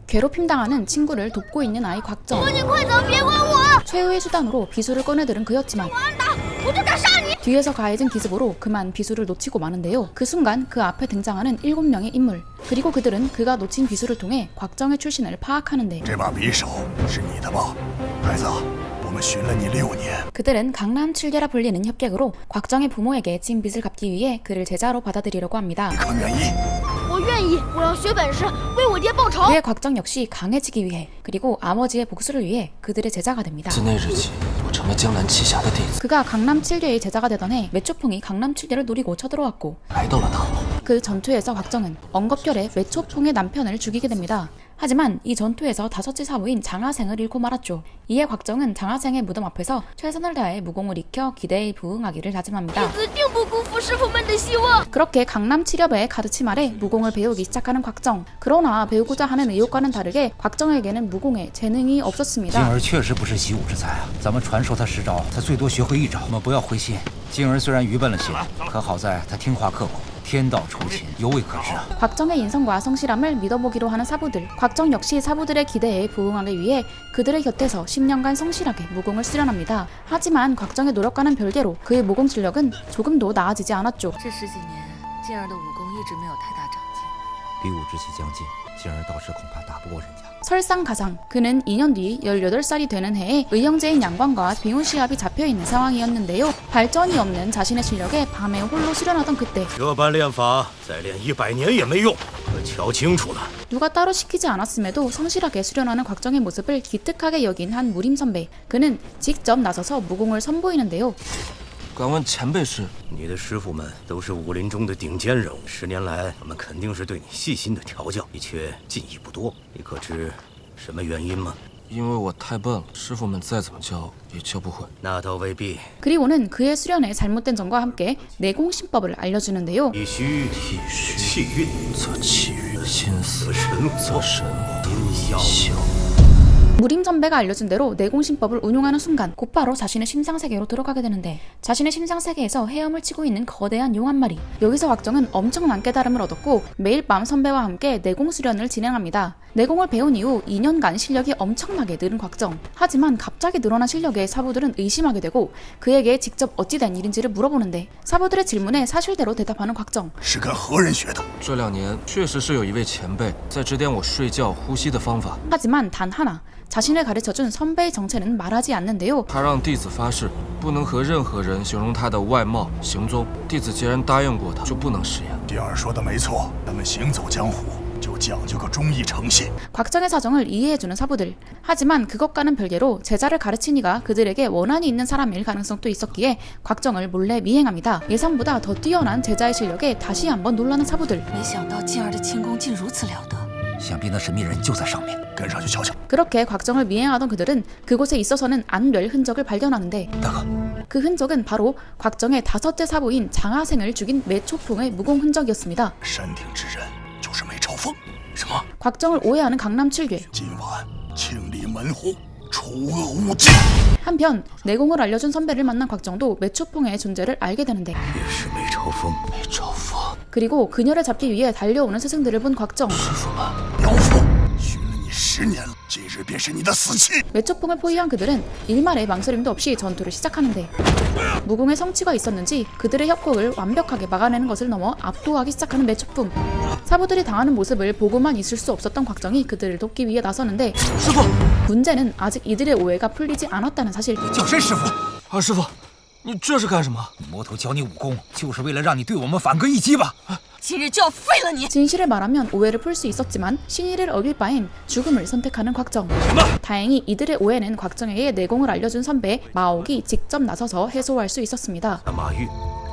괴롭힘당하는 친구를 돕고 있는 아이 곽정. 최후의 수단으로 비수를 꺼내들은 그였지만 뒤에서 가해진 기습으로 그만 비수를 놓치고 마는데요. 그 순간 그 앞에 등장하는 7명의 인물, 그리고 그들은 그가 놓친 비수를 통해 곽정의 출신을 파악하는데, 그들은 강남 7개라 불리는 협객으로 곽정의 부모에게 진 빚을 갚기 위해 그를 제자로 받아들이려고 합니다. 그의 곽정 역시 강해지기 위해, 그리고 아버지의 복수를 위해 그들의 제자가 됩니다. 그가 강남 7개의 제자가 되던 해 매초풍이 강남 7개를 노리고 쳐들어왔고, 그 전투에서 곽정은 엉겁결에 매초풍의 남편을 죽이게 됩니다. 하지만 이 전투에서 다섯째 사부인 장하생을 잃고 말았죠. 이에 곽정은 장하생의 무덤 앞에서 최선을 다해 무공을 익혀 기대에 부응하기를 다짐합니다. 그렇게 강남 7협의 가르침 아래 무공을 배우기 시작하는 곽정. 그러나 배우고자 하는 의욕과는 다르게 곽정에게는 무공에 재능이 없었습니다. 곽정의 인성과 성실함을 믿어보기로 하는 사부들. 곽정 역시 사부들의 기대에 부응하기 위해 그들의 곁에서 10년간 성실하게 무공을 수련합니다. 하지만 곽정의 노력과는 별개로 그의 무공 실력은 조금도 나아지지 않았죠. 설상가상, 그는 2년 뒤 18살이 되는 해에 의형제인 양광과 비운 시합이 잡혀있는 상황이었는데요. 발전이 없는 자신의 실력에 밤에 홀로 수련하던 그때, 누가 따로 시키지 않았음에도 성실하게 수련하는 곽정의 모습을 기특하게 여긴 한 무림 선배. 그는 직접 나서서 무공을 선보이는데요. 敢问前辈是？你的师傅们都是武林中的顶尖人物，10年来，他们肯定是对你细心的调教，你却进益不多，你可知什么原因吗？ 因为我太笨了，师傅们再怎么教也教不会。 那倒未必。 그리고는 그의 수련에 잘못된 점과 함께 내공신법을 알려주는데요. 必须气运则气运，心思神则神，心消。 무림 선배가 알려준 대로 내공신법을 운용하는 순간 곧바로 자신의 심상세계로 들어가게 되는데, 자신의 심상세계에서 헤엄을 치고 있는 거대한 용 한 마리. 여기서 곽정은 엄청난 깨달음을 얻었고 매일 밤 선배와 함께 내공 수련을 진행합니다. 내공을 배운 이후 2년간 실력이 엄청나게 늘은 곽정. 하지만 갑자기 늘어난 실력에 사부들은 의심하게 되고 그에게 직접 어찌 된 일인지를 물어보는데, 사부들의 질문에 사실대로 대답하는 곽정. 这2年确实是有一位前辈在指点我睡觉呼吸的方法。 하지만 단 하나, 자신을 가르쳐준 선배의 정체는 말하지 않는데요. 他让弟子发誓不能和任何人形容他的外貌行踪，弟子既然答应过他，就不能食言。第二说的没错，咱们行走江湖就讲究个忠义诚信。 곽정의 사정을 이해해주는 사부들. 하지만 그것과는 별개로 제자를 가르친 이가 그들에게 원한이 있는 사람일 가능성도 있었기에 곽정을 몰래 미행합니다. 예상보다 더 뛰어난 제자의 실력에 다시 한번 놀라는 사부들. 没想到静儿的轻功竟如此了得。 想必那神秘人就在上面，跟上去瞧瞧。 그렇게 곽정을 미행하던 그들은 그곳에 있어서는 안 될 흔적을 발견하는데, 그 흔적은 바로 곽정의 다섯째 사부인 장하생을 죽인 매초풍의 무공 흔적이었습니다. 山顶之人就是梅超风。什么？ 곽정을 오해하는 강남 7괴. 今晚清理门户，除恶务尽。 한편 내공을 알려준 선배를 만난 곽정도 매초풍의 존재를 알게 되는데, 也是梅超风，梅超风。 그리고 그녀를 잡기 위해 달려오는 스승들을 본 곽정. 妖妇，熏了你10年了，今日便是你的死期。 매초풍을 포위한 그들은 일말의 망설임도 없이 전투를 시작하는데, 무공의 성취가 있었는지 그들의 협곡을 완벽하게 막아내는 것을 넘어 압도하기 시작하는 매초풍. 사부들이 당하는 모습을 보고만 있을 수 없었던 곽정이 그들을 돕기 위해 나서는데, 문제는 아직 이들의 오해가 풀리지 않았다는 사실. 叫谁师傅？二师傅，你这是干什么？魔头教你武功，就是为了让你对我们反戈一击吧。 今日就要废了你！ 진실을 말하면 오해를 풀 수 있었지만 신의를 어길 바엔 죽음을 선택하는 곽정. 다행히 이들의 오해는 곽정에게 내공을 알려준 선배 마옥이 직접 나서서 해소할 수 있었습니다. 马玉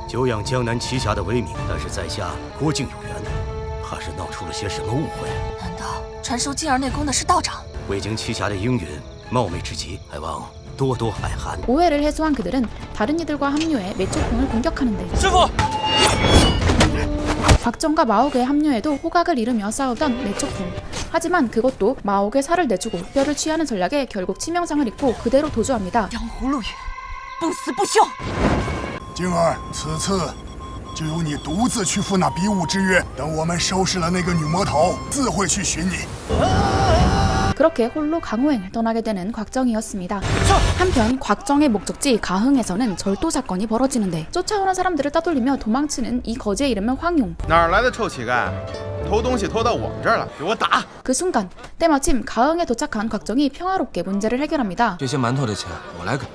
久仰江南奇侠的威名，但是在下郭靖有缘，怕是闹出了些什么误会。难道传授静儿内功的是道长？ 未经奇侠的应允，冒昧之极，还望多多海涵。 오해를 해소한 그들은 다른 이들과 합류해 매초풍을 공격하는데, 师傅， 곽정과 마옥에 합류해도 호각을 잃으며 싸우던 매초풍. 하지만 그것도 마옥의 살을 내주고 뼈를 취하는 전략에 결국 치명상을 입고 그대로 도주합니다. 江湖路远，不死不休。静儿，此次就由你独自去赴那比武之约。等我们收拾了那个女魔头，自会去寻你。 그렇게 홀로 강호행을 떠나게 되는 곽정이었습니다. 한편 곽정의 목적지 가흥에서는 절도 사건이 벌어지는데 쫓아오는 사람들을 따돌리며 도망치는 이 거지의 이름은 황용. 哪儿来的臭乞丐，偷东西偷到我们这儿了，给我打！ 그 순간 때마침 가흥에 도착한 곽정이 평화롭게 문제를 해결합니다. 这些馒头的钱我来给，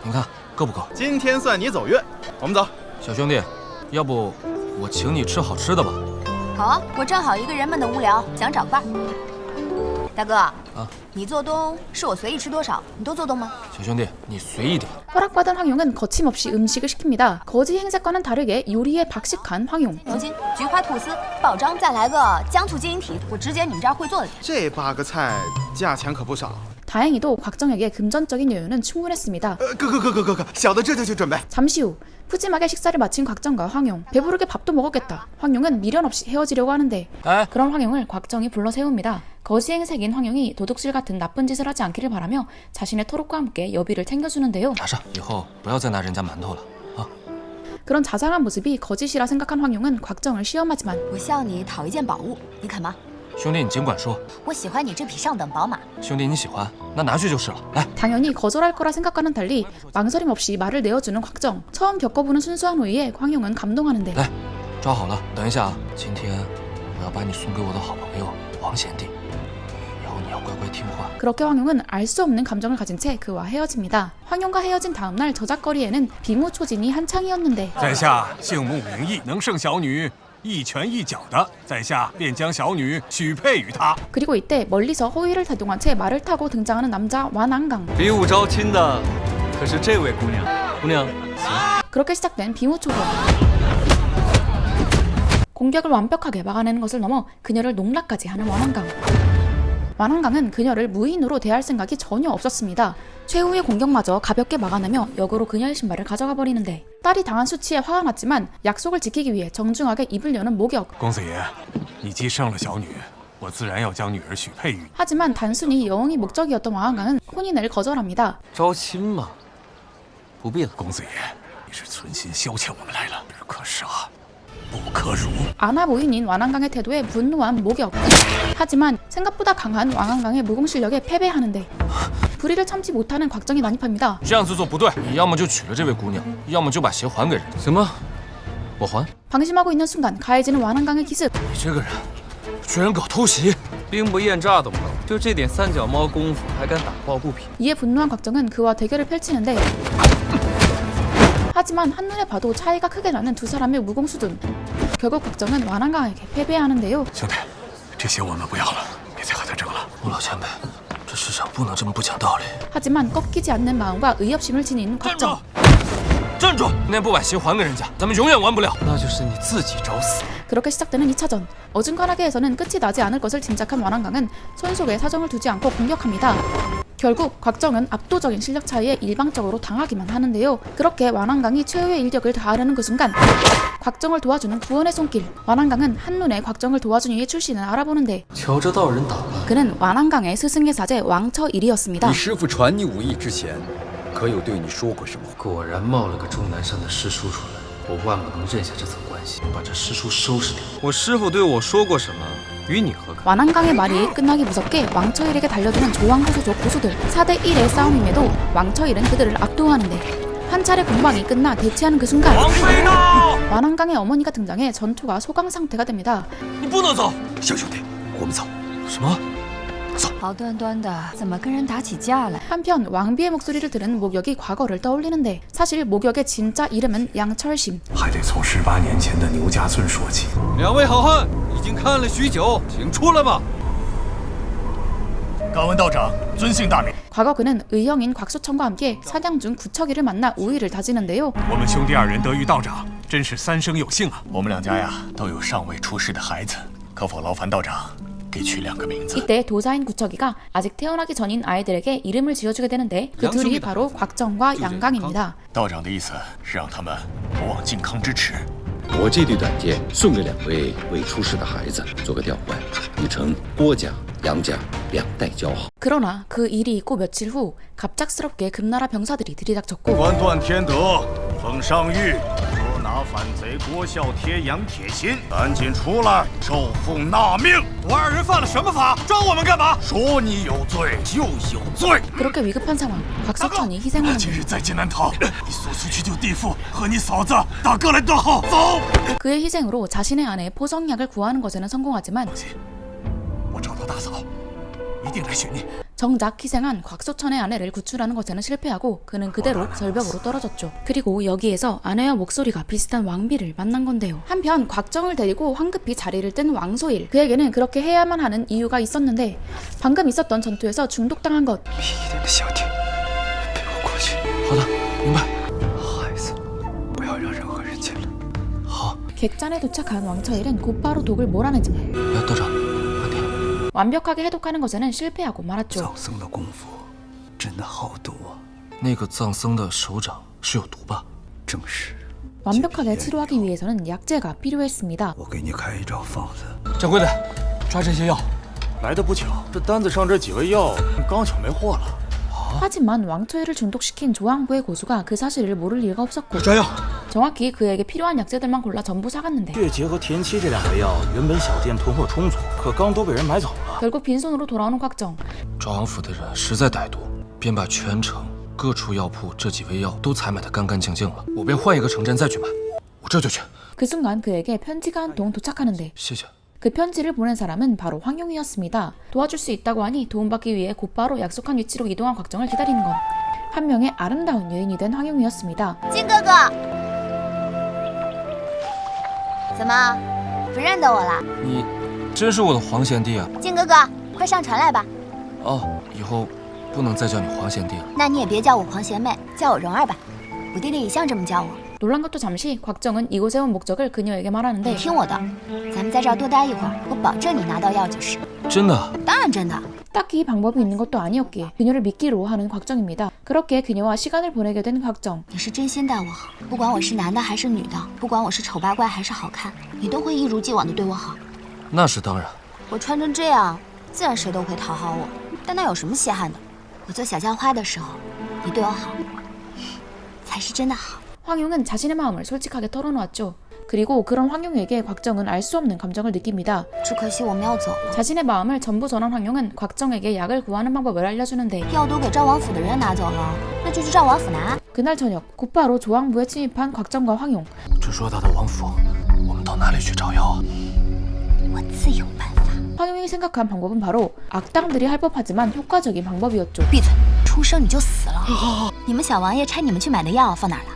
您看够不够？今天算你走运，我们走。小兄弟，要不我请你吃好吃的吧？ 好啊，我正好一个人闷得无聊，想找伴儿。大哥，你做东是我随意吃多少，你都做东吗？小兄弟，你随意点。 허락받은 황용은 거침없이 음식을 시킵니다. 거지 행색과는 다르게 요리에 박식한 황용. 牛筋、菊花吐司、爆张，再来个姜醋金银蹄，我只捡你们这儿会做的。这8个菜价钱可不少。 다행히도 곽정에게 금전적인 여유는 충분했습니다. 哥，小的这就去准备。 잠시 후 푸짐하게 식사를 마친 곽정과 황용. 배부르게 밥도 먹었겠다. 황용은 미련 없이 헤어지려고 하는데 그런 황용을 곽정이 불러 세웁니다. 거지 행색인 황용이 도둑질 같은 나쁜 짓을 하지 않기를 바라며 자신의 토록과 함께 여비를 챙겨주는데요. 拿上，以后不要再拿人家馒头了啊！ 그런 자상한 모습이 거짓이라 생각한 황용은 곽정을 시험하지만 我向你讨一件宝物，你肯吗？兄弟，你尽管说。我喜欢你这匹上等宝马。兄弟，你喜欢，那拿去就是了。来， 당연히 거절할 거라 생각과는 달리 망설임 없이 말을 내어주는 곽정. 처음 겪어보는 순수한 호의에 황용은 감동하는데 来，抓好了，等一下啊！今天我要把你送给我的好朋友王贤弟，以后你要乖乖听话。 그렇게 황용은 알 수 없는 감정을 가진 채 그와 헤어집니다. 황용과 헤어진 다음날 저작거리에는 비무초진이 한창이었는데 在下姓穆名义，能胜小女一拳一脚的，在下便将小女许配于他。 그리고 이때 멀리서 호의를 대동한 채 말을 타고 등장하는 남자 완안강. 比武招亲的可是这位姑娘。姑娘， 그렇게 시작된 비무초전. 공격을 완벽하게 막아내는 것을 넘어 그녀를 농락까지 하는 완안강. 완안강은 그녀를 무인으로 대할 생각이 전혀 없었습니다. 최후의 공격마저 가볍게 막아내며 역으로 그녀의 신발을 가져가 버리는데 딸이 당한 수치에 화가 났지만 약속을 지키기 위해 정중하게 입을 여는 목역. 公子爷，你既胜了小女，我自然要将女儿许配于你。 하지만 단순히 여흥이 목적이었던 완안강은 혼인을 거절합니다. 招亲嘛，不必了。公子爷，你是存心消遣我们来了，只可杀，不可辱。 아나 모인인 완안강의 태도에 분노한 목역. 하지만 생각보다 강한 완안강의 무공 실력에 패배하는데 불의를 참지 못하는 곽정이 난입합니다. 这样子做不对，你要么就娶了这位姑娘，要么就把鞋还给人。什么？我还？ 방심하고 있는 순간 가해지는 완안강의 기습. 你这个人，居然搞偷袭！ 兵不厌诈，懂吗？就这点三脚猫功夫，还敢打抱不平？ 이에 분노한 곽정은 그와 대결을 펼치는데 하지만 한눈에 봐도 차이가 크게 나는 두 사람의 무공 수준. 결국 곽정은 완안강에게 패배하는데요. 兄弟，这些我们不要了，别再和他争了。我老前辈，这世上不能这么不讲道理。 하지만 꺾이지 않는 마음과 의협심을 지닌 站 곽정. 住！站住！今天不把鞋还给人家，咱们永远完不了。那就是你自己找死。 그렇게 시작되는 2차전. 어중간하게 해서는 끝이 나지 않을 것을 짐작한 완안강은 손속에 사정을 두지 않고 공격합니다. 결국 곽정은 압도적인 실력 차이에 일방적으로 당하기만 하는데요. 그렇게 완안강이 최후의 일격을 다하려는 그 순간 곽정을 도와주는 구원의 손길. 완안강은 한눈에 곽정을 도와준 이의 출신을 알아보는데 瞧这道人打扮， 그는 완안강의 스승의 사제 왕처일이었습니다. 你师傅传你武艺之前，可有对你说过什么？果然冒了个终南山的师叔出来，我万不能认下这层关系，把这师叔收拾掉。我师傅对我说过什么，与你何干？ 완안강의 말이 끝나기 무섭게 왕처일에게 달려드는 조왕고수족 고수들. 4대1의 싸움임에도 왕처일은 그들을 압도하는데 한 차례 공방이 끝나 대치하는 그 순간 완안강의 어머니가 등장해 전투가 소강 상태가 됩니다. 你不能走！小兄弟，我们走。什么？ 好端端的，怎么跟人打起架来？ 한편 왕비의 목소리를 들은 목역이 과거를 떠올리는데 사실 목역의 진짜 이름은 양철심. 还得从18年前的牛家村说起。两位好汉已经看了许久，请出来吧。敢问道长，尊姓大名？ 과거 그는 의형인 곽수천과 함께 사냥 중 구척이를 만나 우위를 다지는데요. 我们兄弟二人得遇道长，真是三生有幸啊！我们两家呀都有尚未出世的孩子，可否劳烦道长给取2个名字？ 이때 도사인 구척이가 아직 태어나기 전인 아이들에게 이름을 지어주게 되는데 그 둘이 바로 곽정과 양강입니다. 道长的意思是让他们不忘靖康之耻。 我这对短剑送给2位未出世的孩子做个调换，已成郭家、杨家2代交好。 그러나 그 일이 있고 며칠 후 갑작스럽게 금나라 병사들이 들이닥쳤고 官断天德，封上谕，捉拿反贼郭孝贴杨铁心，赶紧出来受父纳命！我二人犯了什么法？抓我们干嘛？说你有罪就有罪。 그렇게 위급한 상황, 곽석천이 희생하는데 今日再艰难逃，你速速去救地父和你嫂子。大哥来断后，走！ 그의 희생으로 자신의 아내 포성약을 구하는 것에는 성공하지만 我找到大嫂，一定来寻你。 정작 희생한 곽소천의 아내를 구출하는 것에는 실패하고 그는 그대로 절벽으로 떨어졌죠. 그리고 여기에서 아내와 목소리가 비슷한 왕비를 만난 건데요. 한편 곽정을 데리고 황급히 자리를 뜬 왕소일. 그에게는 그렇게 해야만 하는 이유가 있었는데 방금 있었던 전투에서 중독당한 것. 好的，明白。孩子，不要让任何人见了。好。 객잔에 도착한 왕처일은 곧바로 독을 몰아내지만 道长，慢点。 완벽하게 해독하는 것에는 실패하고 말았죠. 藏僧的功夫真的好毒啊！那个藏僧的手掌是有毒吧？正是。 완벽하게 치료하기 위해서는 약재가 필요했습니다. 我给你开一张方子。掌柜的，抓这些药。来的不巧，这单子上这几味药刚巧没货了。 하지만 왕초일을 중독시킨 조항부의 고수가 그 사실을 모를 리가 없었고 정확히 그에게 필요한 약재들만 골라 전부 사갔는데 月结和田七这两味药原本小店囤货充足，可刚都被人买走了。 결국 빈손으로 돌아오는 곽정. 抓王府的人实在歹毒，便把全城各处药铺这几味药都采买得干干净净了。我便换一个城镇再去买，我这就去。 그 순간 그에게 편지가 한 통 도착하는데 谢谢。 그 편지를 보낸 사람은 바로 황용이었습니다. 도와줄 수 있다고 하니 도움받기 위해 곧바로 약속한 위치로 이동한 곽정을 기다리는 건 한 명의 아름다운 여인이 된 황용이었습니다. 金哥哥，怎么不认得我了？你真是我的皇贤弟啊！金哥哥，快上船来吧。哦，以后不能再叫你皇贤弟了。那你也别叫我黄贤妹，叫我蓉儿吧。我弟弟一向这么叫我。 놀란 것도 잠시 곽정은 이곳에 온 목적을 그녀에게 말하는데 你听我的，咱们在这儿多待一会儿，我保证你拿到药就是。真的？当然真的。 딱히 방법이 있는 것도 아니었기에 그녀를 믿기로 하는 곽정입니다. 그렇게 그녀와 시간을 보내게 된 곽정. 你是真心待我好，不管我是男的还是女的，不管我是丑八怪还是好看，你都会一如既往的对我好。那是当然。我穿成这样，自然谁都会讨好我。但那有什么稀罕的？我做小叫花的时候，你对我好，才是真的好。 황용은 자신의 마음을 솔직하게 털어놓았죠. 그리고 그런 황용에게 곽정은 알 수 없는 감정을 느낍니다. 只可惜我们要走了。 자신의 마음을 전부 전한 황용은 곽정에게 약을 구하는 방법을 알려주는데 药都给赵王府的人拿走了，那就去赵王府拿。 그날 저녁 곧바로 조항부에 침입한 곽정과 황용. 这偌大的王府，我们到哪里去找药啊？我自有办法。 황용이 생각한 방법은 바로 악당들이 할 법하지만 효과적인 방법이었죠. 闭嘴！出生你就死了。你们小王爷差你们去买的药放哪儿了？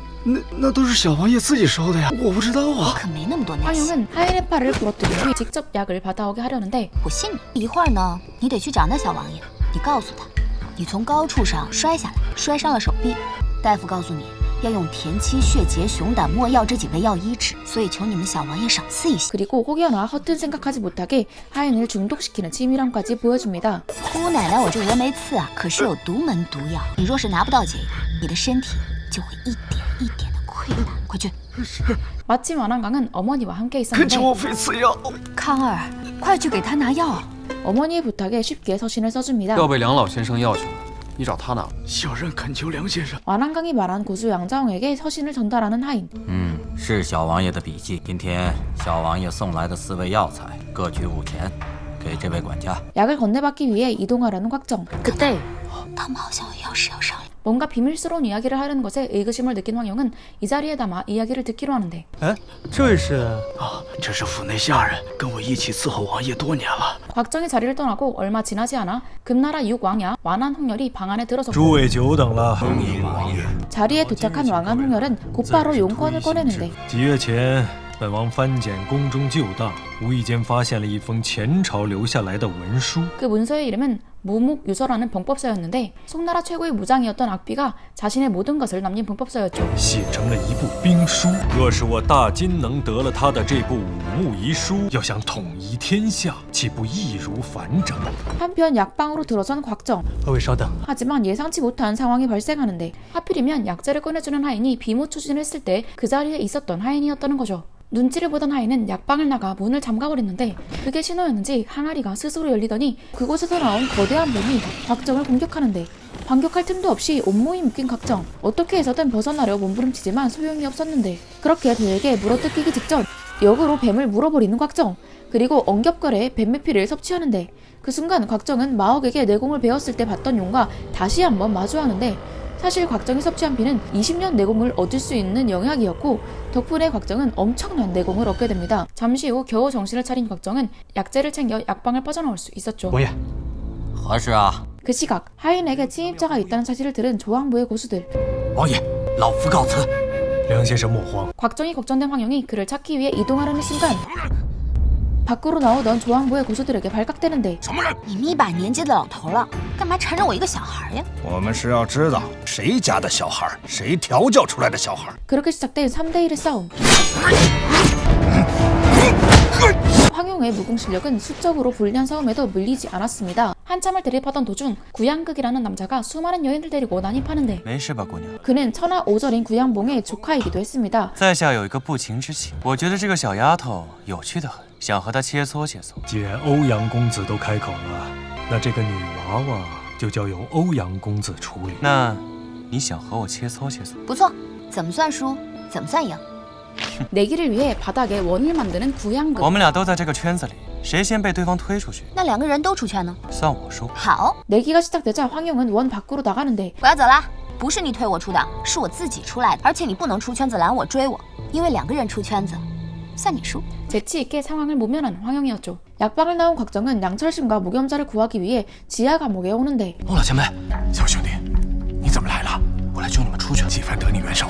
那都是小王爷自己收的呀，我不知道啊。可没那么多耐心。 황용은 하인의 팔을 부러뜨린 뒤 직접 약을 받아오게 하려는데 我信你。一会儿呢，你得去找那小王爷，你告诉他，你从高处上摔下来，摔伤了手臂。大夫告诉你要用田七、血竭、熊胆、没药这几味药医治，所以求你们小王爷赏赐一些。 그리고 혹여나 허튼 생각하지 못하게 하인을 중독시키는 치밀함까지 보여줍니다. 姑奶奶，我这峨眉刺啊，可是有独门毒药，你若是拿不到解药，你的身体就会一点一点的溃烂。快去！ 마침 완한강은 어머니와 함께 있었는데 我费此药。康儿，快去给他拿药。 어머니의 부탁에 쉽게 서신을 써줍니다. 药被梁老先生要去了，你找他拿。小人恳求梁先生。 완한강이 말한 고수 양자홍에게 서신을 전달하는 하인. 是小王爷的笔记。今天小王爷送来的4味药材，各取5钱，给这位管家。 약을 건네받기 위해 이동하려는 곽정. 그때 他们好像有要事要商量。 뭔가 비밀스러운 이야기를 하려는 것에 의구심을 느낀 황용은 이 자리에 담아 이야기를 듣기로 하는데 哎，这位是这是府内下人，跟我一起伺候王爷多年了。 곽정이 자리를 떠나고 얼마 지나지 않아 금나라 육왕야 완한홍열이 방 안에 들어섰고 诸位久等了。 자리에 도착한 왕한 홍열은 곧바로 용건을 꺼내는데 几月前，本王翻检宫中旧档，无意间发现了一封前朝留下来的文书。 그 문서의 이름은 무묵유서라는 병법서였는데 송나라 최고의 무장이었던 악비가 자신의 모든 것을 남긴 병법서였죠. 写成了一部兵书。若是我大金能得了他的这部武穆遗书，要想统一天下，岂不易如反掌？ 한편 약방으로 들어선 곽정. 二位稍等。 하지만 예상치 못한 상황이 발생하는데 하필이면 약재를 꺼내주는 하인이 비모 추진을 했을 때 그 자리에 있었던 하인이었다는 거죠. 눈치를 보던 하인은 약방을 나가 문을 잠 잠가버렸는데 그게 신호였는지 항아리가 스스로 열리더니 그곳에서 나온 거대한 뱀이 곽정을 공격하는데 반격할 틈도 없이 온몸이 묶인 곽정. 어떻게 해서든 벗어나려 몸부림치지만 소용이 없었는데 그렇게 뱀에게 물어뜯기기 직전 역으로 뱀을 물어버리는 곽정. 그리고 엉겹거려에 뱀의 피를 섭취하는데 그 순간 곽정은 마옥에게 내공을 배웠을 때 봤던 용과 다시 한번 마주하는데 사실 곽정이 섭취한 피는 20년 내공을 얻을 수 있는 영약이었고 덕분에 곽정은 엄청난 내공을 얻게 됩니다. 잠시 후 겨우 정신을 차린 곽정은 약재를 챙겨 약방을 빠져나올 수 있었죠. 뭐야? 合适啊. 그 시각 하인에게 침입자가 있다는 사실을 들은 조항부의 고수들. 王爷，老夫告辞。梁先生莫慌， 곽정이 걱정된 황용이 그를 찾기 위해 이동하려는 순간 밖으로 나오던 조항부의 고수들에게 발각되는데 你们一把年纪的老头了，干嘛缠着我一个小孩呀？我们是要知道谁家的小孩，谁调教出来的小孩。 그렇게 시작된 3대1의 싸움. 황용의 무공 실력은 수적으로 불리한 싸움에도 밀리지 않았습니다. 한참을 대립하던 도중 구양극이라는 남자가 수많은 여인을 데리고 난입하는데 没事吧，姑娘？ 그는 천하오절인 구양봉의 조카이기도 했습니다. 在下有一个不情之请，我觉得这个小丫头有趣的很，想和她切磋切磋。既然欧阳公子都开口了，那这个女娃娃就交由欧阳公子处理。那，你想和我切磋切磋？不错，怎么算输，怎么算赢？ 내기를 위해 바닥에 원을 만드는 구양극. 我们俩都在这个圈子里，谁先被对方推出去，那两个人都出圈呢？算我输。好， 내기가 시작되자 황용은 원 밖으로 나가는데 我要走啦。不是你推我出的，是我自己出来的，而且你不能出圈子拦我追我，因为两个人出圈子，算你输。 재치있게 상황을 모면하는 황용이었죠. 약방을 나온 곽정은 양철심과 무겸자를 구하기 위해 지하 감옥에 오는데 欧老前辈，小兄弟，你怎么来了？我来救你们出去。几番得你援手，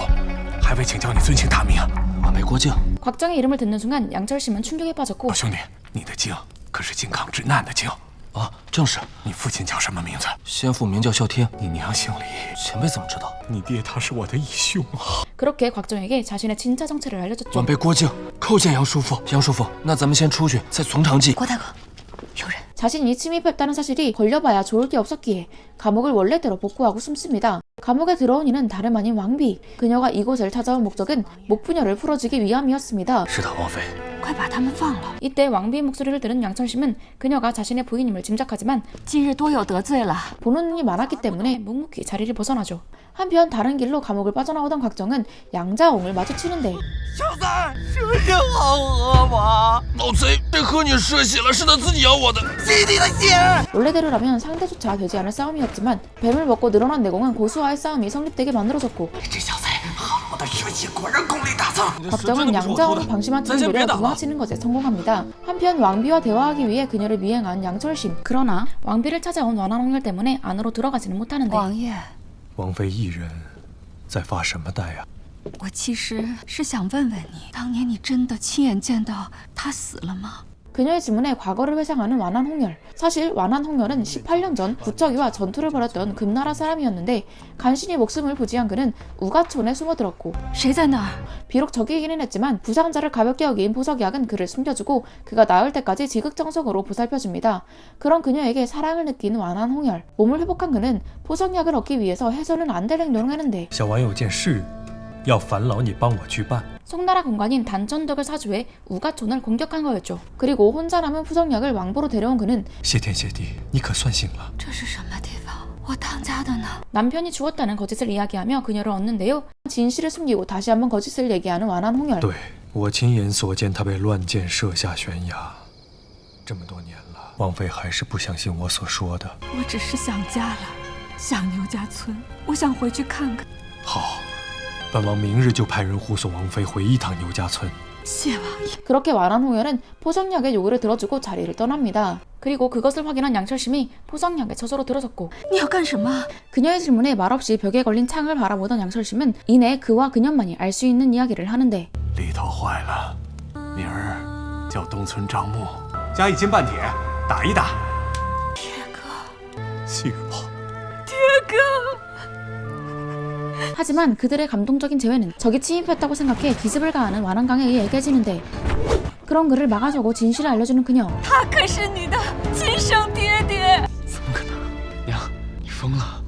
还未请教你尊姓大名。 晚辈郭靖。 곽정의 이름을 듣는 순간 양철심은 충격에 빠졌고 老兄弟，你的靖可是靖康之难的靖。啊，正是。你父亲叫什么名字？先父名叫啸天。你娘姓李。前辈怎么知道？你爹他是我的义兄啊。 그렇게 곽정에게 자신의 진짜 정체를 알려줬죠. 晚辈郭靖叩见杨叔父。杨叔父，那咱们先出去，再从长计。郭大哥，有人。 자신이 침입했다는 사실이 걸려봐야 좋을 게 없었기에 감옥을 원래대로 복구하고 숨습니다. 감옥에 들어온 이는 다름 아닌 왕비. 그녀가 이곳을 찾아온 목적은 목부녀를 풀어주기 위함이었습니다. 是的，王妃。快把他们放了。 이때 왕비의 목소리를 들은 양철심은 그녀가 자신의 부인임을 짐작하지만 今日多有得罪了。 보는 눈이 많았기 때문에 묵묵히 자리를 벗어나죠. 한편 다른 길로 감옥을 빠져나오던 곽정은 양자옹을 마주치는데 小三，蛇血好恶吗？老贼，谁喝你蛇血了？是他自己咬我的。弟弟的血！ 원래대로라면 상대조차 되지 않을 싸움이었지만 뱀을 먹고 늘어난 내공은 고수와의 싸움이 성립되게 만들어졌고 这小子喝了我的蛇血，果然功力大增。 곽정은 양자옹을 방심한 틈을 노려 도망치는 것에 성공합니다. 한편 왕비와 대화하기 위해 그녀를 미행한 양철심. 그러나 왕비를 찾아온 완한홍열 때문에 안으로 들어가지는 못하는데 王爷，王妃一人在发什么呆啊？我其实是想问问你，当年你真的亲眼见到他死了吗？ 그녀의 질문에 과거를 회상하는 완한홍열. 사실 완한홍열은 18년 전 부척이와 전투를 벌였던 금나라 사람이었는데 간신히 목숨을 부지한 그는 우가촌에 숨어들었고 谁在那儿？ 비록 적이기는 했지만 부상자를 가볍게 여긴 포석약은 그를 숨겨주고 그가 나을 때까지 지극정성으로 보살펴줍니다. 그런 그녀에게 사랑을 느낀 완한홍열. 몸을 회복한 그는 포석약을 얻기 위해서 해서는 안 될 행동을 하는데 小王有件事要烦劳你帮我去办。 송나라 공관인 단천덕을 사주해 우가촌을 공격한 거였죠. 그리고 혼자 남은 푸석약을 왕보로 데려온 그는 谢天谢地，你可算醒了。这是什么地方？我当家的呢？ 남편이 죽었다는 거짓을 이야기하며 그녀를 얻는데요. 진실을 숨기고 다시 한번 거짓을 얘기하는 완한홍열. 对，我亲眼所见，他被乱箭射下悬崖。这么多年了，王妃还是不相信我所说的。我只是想家了，想牛家村，我想回去看看。好，本王明日就派人护送王妃回一趟牛家村。 谢王爷。 그렇게 완한홍열은 포석약의 요구를 들어주고 자리를 떠납니다. 그리고 그것을 확인한 양철심이 포석약에 저절로 들어섰고 你要干什么？ 그녀의 질문에 말없이 벽에 걸린 창을 바라보던 양철심은 이내 그와 그녀만이 알 수 있는 이야기를 하는데 里头坏了，明儿叫东村张木加1斤半铁打一打。铁哥，幸好。 铁哥。 하지만 그들의 감동적인 재회는 적이 침입했다고 생각해 기습을 가하는 완한강에 의해 깨지는데 그런 그를 막아서고 진실을 알려주는 그녀. 他可是你的亲生爹爹。怎么可能？娘，你疯了！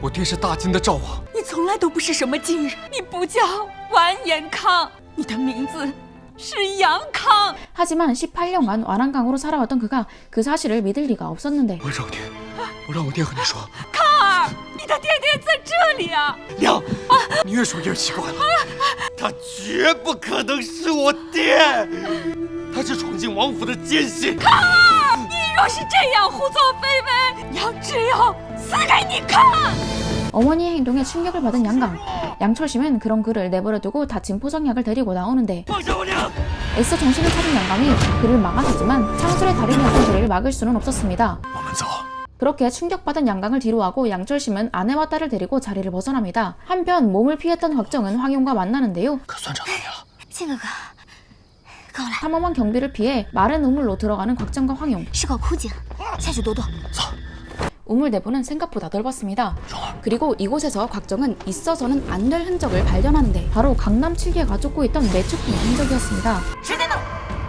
我爹是大金的赵王。你从来都不是什么近人，你不叫完颜康，你的名字是杨康。 하지만 18년간 완안강으로 살아왔던 그가 그 사실을 믿을 리가 없었는데 我让我爹，我让我爹和你说。康儿，你的爹爹在这里啊！娘，你越说越奇怪了。他绝不可能是我爹，他是闯进王府的奸细。康儿，你若是这样胡作非为，娘只有死给你看！ 어머니의 행동에 충격을 받은 양강. 양철심은 그런 그를 내버려두고 다친 포성약을 데리고 나오는데 애써 정신을 차린 양강이 그를 막아서지만 창술의 달인이었던 그를 막을 수는 없었습니다. 我们走。 그렇게 충격받은 양강을 뒤로하고 양철심은 아내와 딸을 데리고 자리를 벗어납니다. 한편 몸을 피했던 곽정은 황용과 만나는데요. 可算找到你了。靖哥哥，跟我来， 삼엄한 경비를 피해 마른 우물로 들어가는 곽정과 황용. 是口枯井，下去躲躲。 우물 내부는 생각보다 넓었습니다. 그리고 이곳에서 곽정은 있어서는 안 될 흔적을 발견하는데 바로 강남 7개가 쫓고 있던 매초풍의 흔적이었습니다.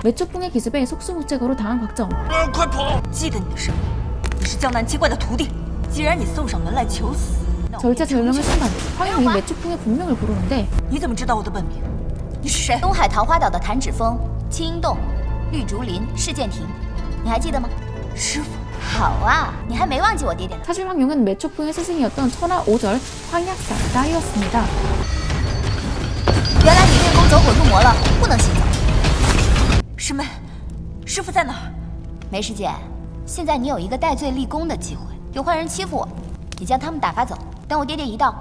매초풍의 기습에 속수무책으로 당한 곽정. 快跑！记得你的身份，你是江南七怪的徒弟。既然你送上门来求死，那我 절체절명의 순간 황용이 매초풍의 본명을 부르는데 你怎么知道我的本名？你是谁？东海桃花岛的弹指峰、青鹰洞、绿竹林、事件亭，你还记得吗？师傅。 好啊，你还没忘记我爹爹呢。 사실 황용은 매초풍의 스승이었던 천하 5절 황약산 따위였습니다. 原来你练功走火入魔了，不能行走。师妹，师傅在哪儿？梅师姐，现在你有一个戴罪立功的机会。有坏人欺负我，你将他们打发走。等我爹爹一到，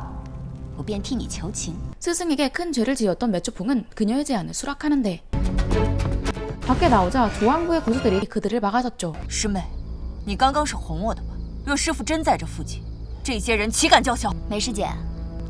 我便替你求情。 스승에게 큰 죄를 지었던 매초풍은 그녀의 제안을 수락하는데 밖에 나오자 조항부의 고수들이 그들을 막아섰죠. 师妹，你刚刚是哄我的吧？若师傅真在这附近，这些人岂敢叫嚣？梅师姐，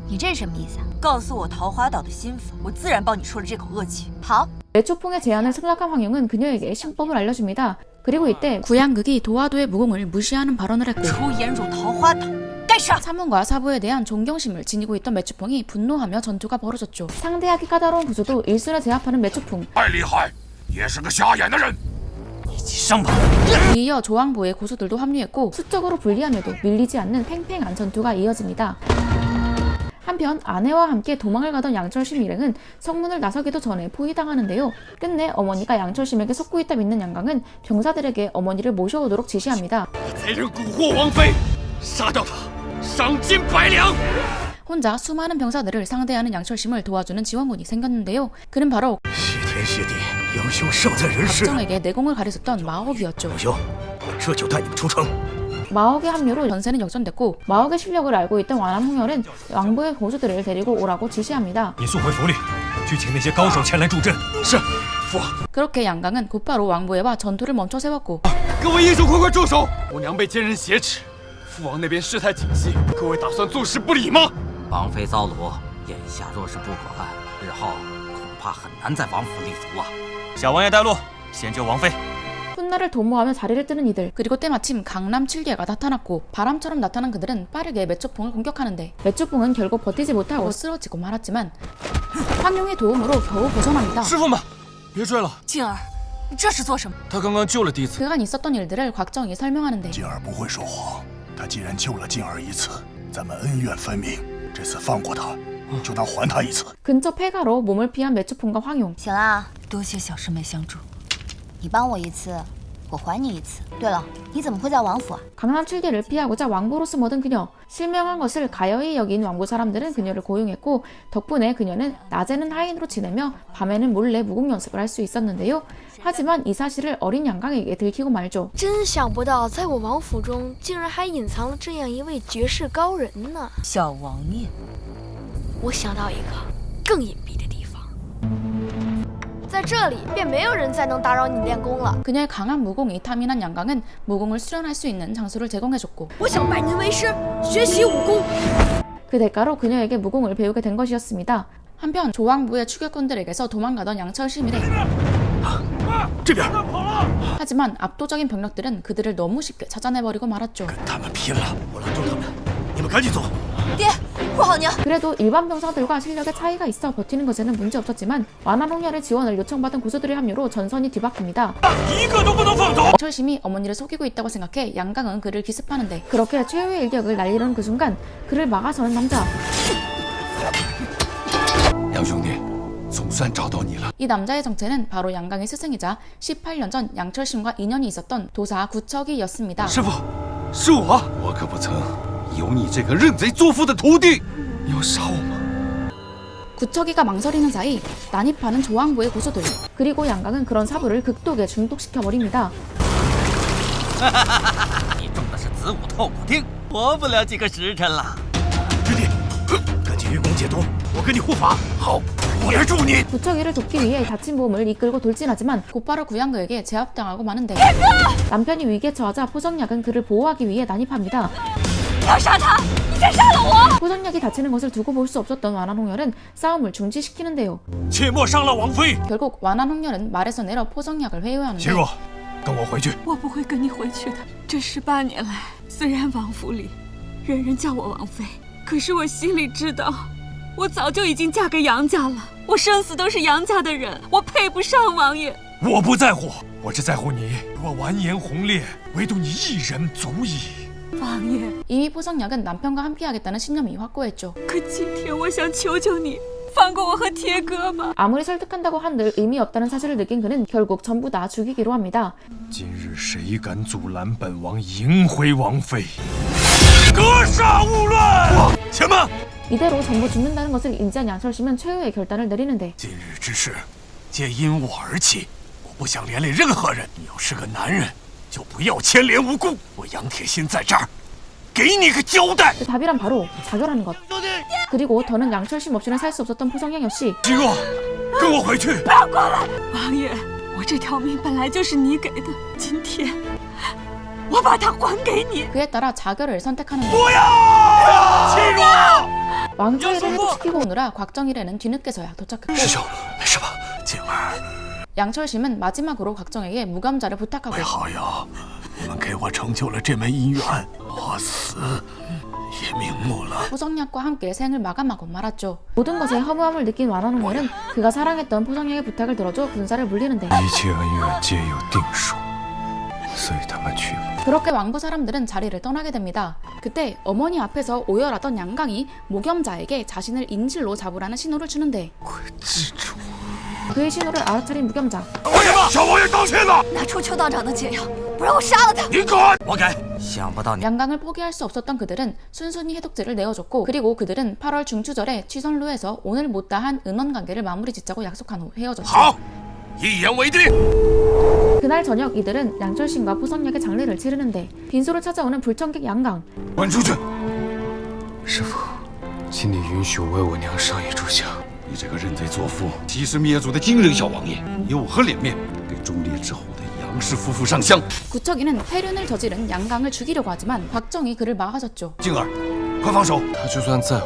你这是什么意思啊？告诉我桃花岛的心法，我自然帮你出了这口恶气。好， 매초풍의 제안을 승낙한 황용은 그녀에게 신법을 알려줍니다. 그리고 이때 구양극이 도화도의 무공을 무시하는 발언을 했고 出颜入桃花岛，该杀！ 사문과 사부에 대한 존경심을 지니고 있던 매초풍이 분노하며 전투가 벌어졌죠. 상대하기 까다로운 구조도 일순에 제압하는 매초풍. 太厉害，也是个瞎眼的人。 上吧！ 이어 조항부의 고수들도 합류했고 수적으로 불리함에도 밀리지 않는 팽팽한 전투가 이어집니다. 한편 아내와 함께 도망을 가던 양철심 일행은 성문을 나서기도 전에 포위당하는데요. 끝내 어머니가 양철심에게 속고 있다 믿는 양강은 병사들에게 어머니를 모셔오도록 지시합니다. 贼人蛊惑王妃，杀掉他，赏金100两。 혼자 수많은 병사들을 상대하는 양철심을 도와주는 지원군이 생겼는데요. 그는 바로 谢天谢地，杨兄尚在人世。 곽정에게 내공을 가르쳤던 마옥이었죠. 杨兄，我这就带你们出城。 마옥의 합류로 전세는 역전됐고 마옥의 실력을 알고 있던 완암홍열은 왕부의 고수들을 데리고 오라고 지시합니다. 你速回府里，去请那些高手前来助阵。是，父王。 그렇게 양강은 곧바로 왕부에와 전투를 멈춰 세웠고 各位英雄快快住手！我娘被奸人挟持，父王那边事态紧急，各位打算坐视不理吗？ 王妃遭掳，眼下若是不管，日后恐怕很难在王府立足啊！小王爷带路，先救王妃。 훗날을 도모하며 자리를 뜨는 이들. 그리고 때마침 강남 7개가 나타났고 바람처럼 나타난 그들은 빠르게 매초풍을 공격하는데 매초풍은 결국 버티지 못하고 쓰러지고 말았지만 황용의 도움으로 겨우 벗어납니다. 师傅们，别追了，静儿，你这是做什么？他刚刚救了弟子。 그간 있었던 일들을 곽정이 설명하는데 静儿不会说谎，他既然救了静儿一次，咱们恩怨分明，这次放过他，就当还他一次。 근처 폐가로 몸을 피한 매초풍과 황용. 行了，多谢小师妹相助。你帮我一次，我还你一次。对了，你怎么会在王府啊？ 강남 7개를 피하고자 왕부로 숨어든 그녀. 실명한 것을 가여이 여긴 왕부 사람들은 그녀를 고용했고 덕분에 그녀는 낮에는 하인으로 지내며 밤에는 몰래 무공 연습을 할 수 있었는데요. 하지만 이 사실을 어린 양강에게 들키고 말죠. 真想不到，在我王府中竟然还隐藏了这样一位绝世高人呢！小王爷，我想到一个更隐蔽的地方，在这里便没有人再能打扰你练功了。 그녀의 강한 무공이 탐인한 양강은 무공을 수련할 수 있는 장소를 제공해줬고 我想拜您为师，学习武功。 그 대가로 그녀에게 무공을 배우게 된 것이었습니다. 한편 조왕부의 추격꾼들에게서 도망가던 양철심이래. 这边。 하지만 압도적인 병력들은 그들을 너무 쉽게 찾아내버리고 말았죠. 跟他们拼了！我拦住他们，你们赶紧走。爹，护好娘。 그래도 일반 병사들과 실력의 차이가 있어 버티는 것에는 문제 없었지만 완안홍열의 지원을 요청받은 고수들의 합류로 전선이 뒤바뀝니다. 양철심이 어머니를 속이고 있다고 생각해 양강은 그를 기습하는데 그렇게 최후의 일격을 날리려는 그 순간 그를 막아서는 남자. 杨兄弟，总算找到你了。 이 남자의 정체는 바로 양강의 스승이자 18년 전 양철심과 인연이 있었던 도사 구척이였습니다. 师傅，是我，我可不曾有你这个认贼作父的徒弟。你要杀我吗？ 구척이가 망설이는 사이 난입하는 조항부의 고수들, 그리고 양강은 그런 사부를 극독에 중독시켜버립니다. 你中的是子午透骨钉，活不了几个时辰了。师弟，赶紧运功解毒，我跟你护法。好，我来助你。 구척이를 돕기 위해 다친 몸을 이끌고 돌진하지만 곧바로 구양거에게 제압당하고 마는데 남편이 위기에 처하자 포성약은 그를 보호하기 위해 난입합니다. 要杀他！你先杀了我！ 포성약이 다치는 것을 두고 볼 수 없었던 완한홍열은 싸움을 중지시키는데요. 切莫伤了王妃。 결국 완한홍열은 말에서 내려 포성약을 회유하는데 邪若，跟我回去。我不会跟你回去的。这18年来，虽然王府里人人叫我王妃，可是我心里知道，我早就已经嫁给杨家了。我生死都是杨家的人，我配不上王爷。 我不在乎，我只在乎你。若完颜洪烈，唯独你一人足矣。 王爷， 이미 포성약은 남편과 함께하겠다는 신념이 확고했죠. 可今天我想求求你，放过我和铁哥吧。 아무리 설득한다고 한들 의미 없다는 사실을 느낀 그는 결국 전부 다 죽이기로 합니다. 今日谁敢阻拦本王迎回王妃？格杀勿乱！且慢！ 이대로 전부 죽는다는 것을 인지한 양철심은 최후의 결단을 내리는데 今日之事，皆因我而起，我不想连累任何人。你要是个男人，就不要牵连无辜。我杨铁心在这儿，给你个交代。 그 답이란 바로 자결하는 것. 그리고 더는 양철심 없이는 살 수 없었던 포성양 역시 姬若，跟我回去。不要过来！王爷，我这条命本来就是你给的，今天我把它还给你。 그에 따라 자결을 선택하는 것. 不要！姬若。 왕좌회를 회복시키고 오느라 곽정일에는 뒤늦게서야 도착했고 师兄，没事吧？静儿， 양철심은 마지막으로 곽정에게 무감자를 부탁하고 为好呀，你们给我成就了这门姻缘，我死也瞑目了。 포성약과 함께 생을 마감하고 말았죠. 모든 것에 허무함을 느낀 완한홍열은 그가 사랑했던 포성약의 부탁을 들어줘 군사를 물리는데 一切恩怨皆有定数，随他们去吧。 그렇게 왕부 사람들은 자리를 떠나게 됩니다. 그때 어머니 앞에서 오열하던 양강이 모겸자에게 자신을 인질로 잡으라는 신호를 주는데 그의 신호를 알아차린 무겸자 小王爷道歉了。 拿出邱道长的解药，不然我杀了他。你敢！我敢。想不到你 양강을 포기할 수 없었던 그들은 순순히 해독제를 내어줬고 그리고 그들은 8월 중추절에 취선로에서 오늘 못다한 은원관계를 마무리 짓자고 약속한 후 헤어졌죠. 好，一言为定。 그날 저녁 이들은 양철심과 포성약의 장례를 치르는데 빈소를 찾아오는 불청객 양강 滚出去！师傅，请你允许我为我娘上一炷香。你这个认贼作父、欺师灭祖的惊人小王爷，有何脸面给忠烈之后的杨氏夫妇上香？ 구척이는 폐륜을 저지른 양강을 죽이려고 하지만 곽정이 그를 막아섰죠. 静儿，快放手！他就算再坏，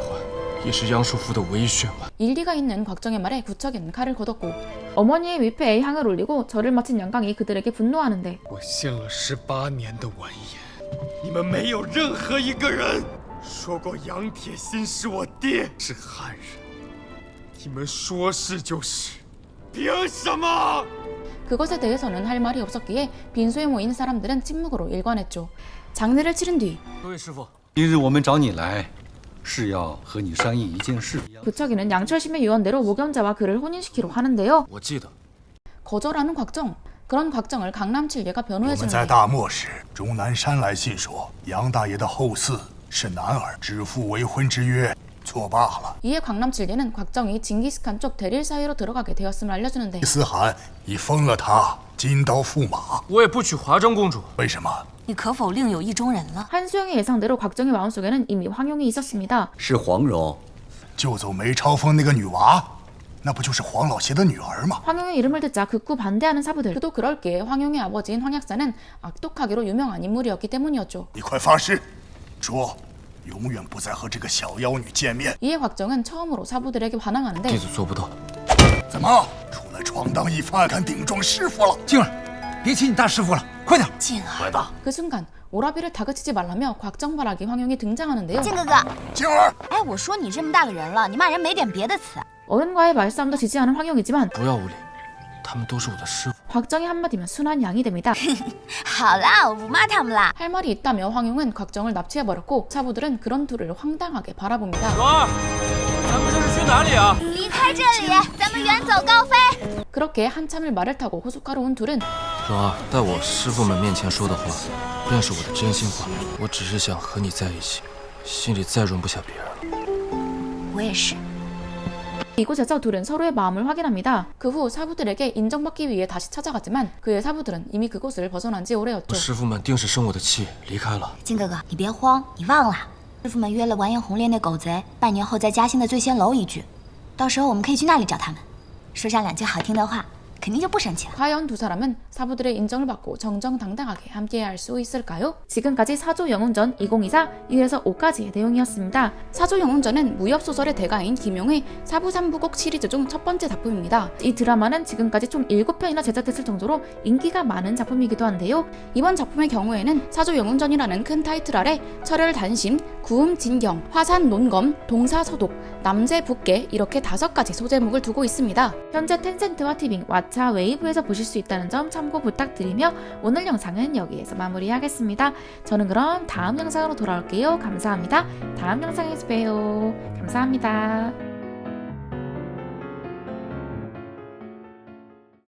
也是杨叔父的唯一血脉。 일리가 있는 곽정의 말에 구척이는 칼을 걷었고 어머니의 위패에 향을 올리고 절을 마친 양강이 그들에게 분노하는데 我信了18年的完颜，你们没有任何一个人说过杨铁心是我爹，是汉人。你们说是就是，凭什么？ 그것에 대해서는 할 말이 없었기에 빈소에 모인 사람들은 침묵으로 일관했죠. 장례를 치른 뒤 各位师傅，今日我们找你来，是要和你商议一件事。 구척이는 양철심의 유언대로 모겸자와 그를 혼인시키려 하는데요. 我记得 거절하는 곽정. 그런 곽정을 강남칠례가 我们 변호해주는데 在大漠时，钟南山来信说，杨大爷的后嗣是男儿，指腹为婚之约作罢了。 이에 강남칠례는 곽정이 징기스칸 쪽 대릴 사이로 들어가게 되었음을 알려주는데 伊斯汗已封了他，金刀驸马。我也不娶华筝公主。为什么？你可否另有意中人了？ 한수영의 예상대로 곽정의 마음속에는 이미 황용이 있었습니다. 是黄蓉，救走梅超风那个女娃，那不就是黄老邪的女儿吗？ 황용의 이름을 듣자 극구 반대하는 사부들. 그도 그럴게 황용의 아버지인 황약사는 악독하기로 유명한 인물이었기 때문이었죠. 你快发誓，说永远不再和这个小妖女见面。 이에 곽정은 처음으로 사부들에게 반항하는데 弟子做不到。怎么出来闯荡一番，敢顶撞师傅了？静儿，别提你大师傅了，快点！静儿，来吧。 그 순간 오라비를 다그치지 말라며 곽정바라기 황용이 등장하는데요. 靖哥哥，静儿，哎，我说你这么大个人了，你骂人没点别的词？ 어른과의 말싸움도 지지 않은 황용이지만 不要无礼，他们都是我的师傅。 곽정의 한마디면 순한 양이 됩니다. 好啦，我不骂他们啦。 할 말이 있다며 황용은 곽정을 납치해버렸고 사부들은 그런 둘을 황당하게 바라봅니다. 咱们这是去哪里啊？离开这里，咱们远走高飞。 그렇게 한참을 말을 타고 호숫가로 온 둘은 蓉儿，在我师傅们面前说的话，便是我的真心话。我只是想和你在一起，心里再容不下别人了。我也是。 이곳에서 둘은 서로의 마음을 확인합니다. 그 후 사부들에게 인정받기 위해 다시 찾아갔지만 그의 사부들은 이미 그곳을 벗어난 지 오래였죠. 师傅们定是生我的气，离开了。金哥哥，你别慌，你忘了，师傅们约了完颜红烈那狗贼，半年后在嘉兴的醉仙楼一聚，到时候我们可以去那里找他们，说上两句好听的话，肯定就不生气了。 과연 두 사람은 사부들의 인정을 받고 정정당당하게 함께할 수 있을까요? 지금까지 사조 영웅전 2024 1에서 5까지의 내용이었습니다. 사조 영웅전은 무협소설의 대가인 김용의 사부 3부곡 시리즈 중 첫 번째 작품입니다. 이 드라마는 지금까지 총 7편이나 제작됐을 정도로 인기가 많은 작품이기도 한데요. 이번 작품의 경우에는 사조 영웅전이라는 큰 타이틀 아래 철혈 단심, 구음 진경, 화산 논검, 동사 소독, 남제 북계 이렇게 5가지 소제목을 두고 있습니다. 현재 텐센트와 티빙, 왓챠, 웨이브에서 보실 수 있다는 점 참고 부탁드리며 오늘 영상은 여기에서 마무리하겠습니다. 저는 그럼 다음 영상으로 돌아올게요. 감사합니다. 다음 영상에서 봬요. 감사합니다.